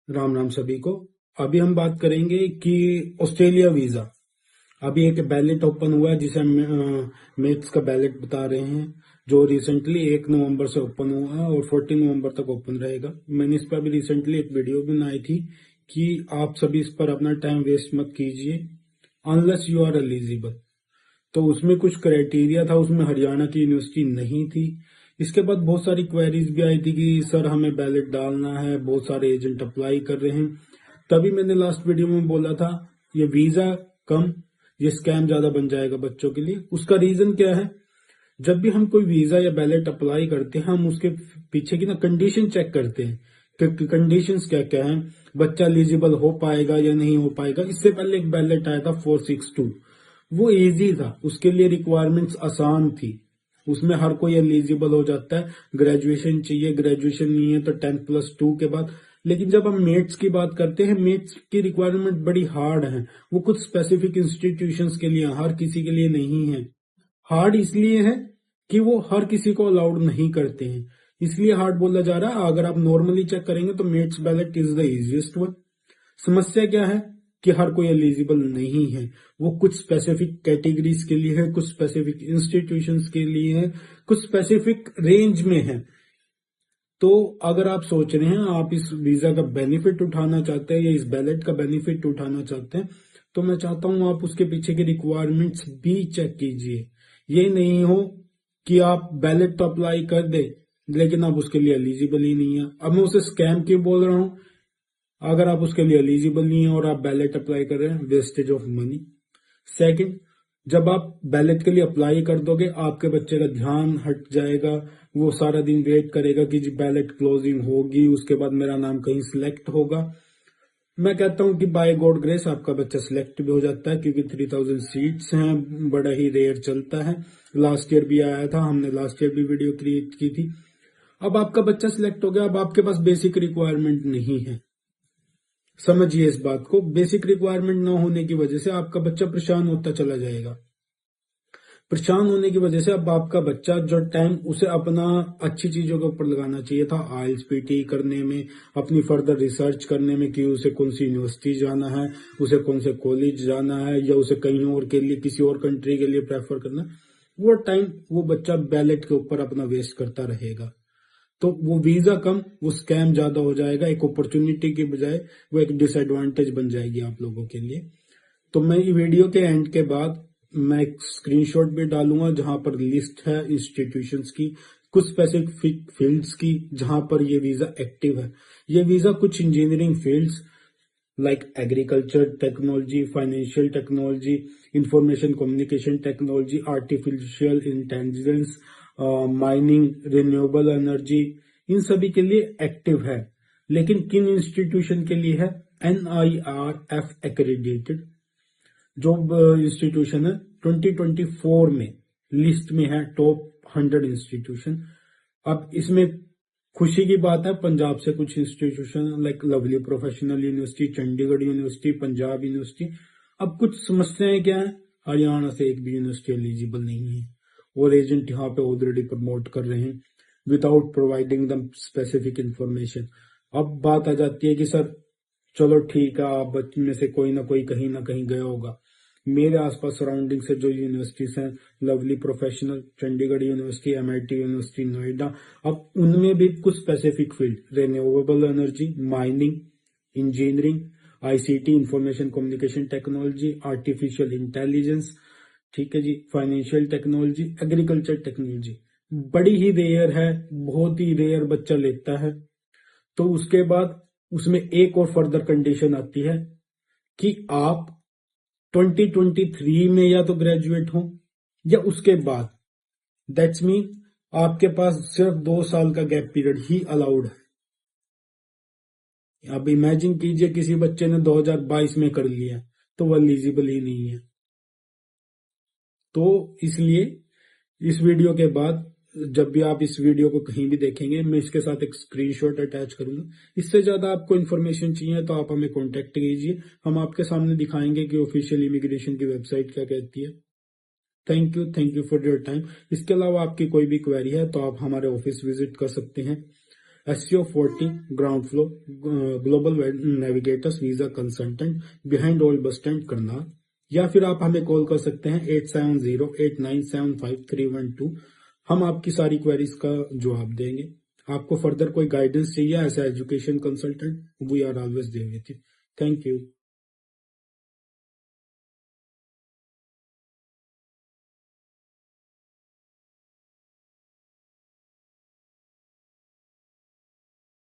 राम राम सभी को। अभी हम बात करेंगे कि ऑस्ट्रेलिया वीजा। अभी एक बैलेट ओपन हुआ है जिसे हम मेट्स का बैलेट बता रहे हैं, जो रिसेंटली 1 नवंबर से ओपन हुआ है और 14 नवंबर तक ओपन रहेगा। मैंने इस पर अभी रिसेंटली एक वीडियो बनाई थी कि आप सभी इस पर अपना टाइम वेस्ट मत कीजिए अनलेस यू आर एलिजिबल। तो उसमें कुछ क्राइटेरिया था, उसमें हरियाणा की यूनिवर्सिटी नहीं थी। इसके बाद बहुत सारी क्वेरीज भी आई थी कि सर हमें बैलेट डालना है, बहुत सारे एजेंट अप्लाई कर रहे हैं। तभी मैंने लास्ट वीडियो में बोला था ये वीजा कम, ये स्कैम ज्यादा बन जाएगा बच्चों के लिए। उसका रीजन क्या है, जब भी हम कोई वीजा या बैलेट अप्लाई करते हैं हम उसके पीछे की ना कंडीशन चेक करते हैं कि कंडीशंस क्या क्या है, बच्चा एलिजिबल हो पाएगा या नहीं हो पाएगा। इससे पहले एक बैलेट आया था 462, वो इजी था, उसके लिए रिक्वायरमेंट्स आसान थी, उसमें हर कोई एलिजिबल हो जाता है। ग्रेजुएशन चाहिए, ग्रेजुएशन नहीं है तो 10+2 के बाद। लेकिन जब हम मेट्स की बात करते हैं, मेट्स की रिक्वायरमेंट बड़ी हार्ड है, वो कुछ स्पेसिफिक इंस्टीट्यूशंस के लिए, हर किसी के लिए नहीं है। हार्ड इसलिए है कि वो हर किसी को अलाउड नहीं करते हैं, इसलिए हार्ड बोला जा रहा है। अगर आप नॉर्मली चेक करेंगे तो मेट्स बैलेट इज द इजीएस्ट वन। समस्या क्या है कि हर कोई एलिजिबल नहीं है, वो कुछ स्पेसिफिक कैटेगरीज के लिए है, कुछ स्पेसिफिक इंस्टीट्यूशंस के लिए है, कुछ स्पेसिफिक रेंज में है। तो अगर आप सोच रहे हैं आप इस वीजा का बेनिफिट उठाना चाहते हैं या इस बैलेट का बेनिफिट उठाना चाहते हैं, तो मैं चाहता हूं आप उसके पीछे की रिक्वायरमेंट्स भी चेक कीजिए। ये नहीं हो कि आप बैलेट तो अप्लाई कर दे लेकिन आप उसके लिए एलिजिबल ही नहीं है। अब मैं उसे स्कैम क्यों बोल रहा हूं, अगर आप उसके लिए एलिजिबल नहीं है और आप बैलेट अप्लाई कर रहे हैं, वेस्टेज ऑफ मनी। सेकंड, जब आप बैलेट के लिए अप्लाई कर दोगे आपके बच्चे का ध्यान हट जाएगा, वो सारा दिन वेट करेगा कि जी बैलेट क्लोजिंग होगी, उसके बाद मेरा नाम कहीं सिलेक्ट होगा। मैं कहता हूं कि बाय गॉड ग्रेस आपका बच्चा सिलेक्ट भी हो जाता है, क्योंकि 3000 सीट्स हैं, बड़ा ही रेयर चलता है। लास्ट ईयर भी आया था, हमने लास्ट ईयर भी वीडियो क्रिएट की थी। अब आपका बच्चा सिलेक्ट हो गया, अब आपके पास बेसिक रिक्वायरमेंट नहीं है। समझिए इस बात को, बेसिक रिक्वायरमेंट ना होने की वजह से आपका बच्चा परेशान होता चला जाएगा। परेशान होने की वजह से अब आपका बच्चा जो टाइम उसे अपना अच्छी चीजों के ऊपर लगाना चाहिए था, आईएलटीएस पीटी करने में, अपनी फर्दर रिसर्च करने में कि उसे कौन सी यूनिवर्सिटी जाना है, उसे कौन से कॉलेज जाना है, या उसे कहीं और के लिए किसी और कंट्री के लिए प्रेफर करना है, वो टाइम वो बच्चा बैलेट के ऊपर अपना वेस्ट करता रहेगा। तो वो वीजा कम, वो स्कैम ज्यादा हो जाएगा। एक अपॉर्चुनिटी की बजाय वो एक डिसएडवांटेज बन जाएगी आप लोगों के लिए। तो मैं ये वीडियो के एंड के बाद मैं एक स्क्रीनशॉट भी डालूंगा जहां पर लिस्ट है इंस्टीट्यूशंस की, कुछ स्पेसिफिक फील्ड्स की जहां पर ये वीजा एक्टिव है। ये वीजा कुछ engineering fields like agriculture technology, financial technology, information communication technology, artificial intelligence, mining, renewable energy, इन सभी के लिए एक्टिव है। लेकिन किन इंस्टीट्यूशन के लिए है? NIRF एक्रेडिटेड जो इंस्टीट्यूशन है 2024 में लिस्ट में है, टॉप 100 इंस्टीट्यूशन। अब इसमें खुशी की बात है, पंजाब से कुछ institution like lovely professional university, Chandigarh university, Punjab university. अब कुछ समस्याएं क्या है, हरियाणा से एक भी यूनिवर्सिटी एलिजिबल नहीं है और एजेंट यहाँ पे ऑलरेडी प्रमोट कर रहे हैं विदाउट प्रोवाइडिंग दम स्पेसिफिक इंफॉर्मेशन। अब बात आ जाती है कि सर चलो ठीक है, आप बच्चे में से कोई ना कहीं गया होगा। मेरे आसपास सराउंडिंग से जो यूनिवर्सिटीज हैं, lovely professional, Chandigarh university, MIT university Noida, अब उनमें भी कुछ specific field, renewable energy, mining, engineering, ICT, information communication technology, artificial intelligence, ठीक है जी, फाइनेंशियल टेक्नोलॉजी, एग्रीकल्चर टेक्नोलॉजी बड़ी ही रेयर है, बहुत ही रेयर बच्चा लेता है। तो उसके बाद उसमें एक और फर्दर कंडीशन आती है कि आप 2023 में या तो ग्रेजुएट हो या उसके बाद। दैट्स मीन आपके पास सिर्फ 2 साल का गैप पीरियड ही अलाउड है। अब इमेजिन कीजिए किसी बच्चे ने 2022 में कर लिया तो वह एलिजिबल ही नहीं है। तो इसलिए इस वीडियो के बाद जब भी आप इस वीडियो को कहीं भी देखेंगे, मैं इसके साथ एक स्क्रीनशॉट अटैच करूंगा। इससे ज्यादा आपको इन्फॉर्मेशन चाहिए तो आप हमें कांटेक्ट कीजिए, हम आपके सामने दिखाएंगे कि ऑफिशियल इमिग्रेशन की वेबसाइट क्या कहती है। Thank you for your time. इसके अलावा आपकी कोई भी क्वेरी है तो आप हमारे ऑफिस विजिट कर सकते हैं। SCO 40 ground floor global navigators visa consultant behind old bus stand Karnal. या फिर आप हमें कॉल कर सकते हैं 8708975312। हम आपकी सारी क्वेरीज का जवाब देंगे। आपको फर्दर कोई गाइडेंस चाहिए as a education consultant, we are always there with you. Thank you.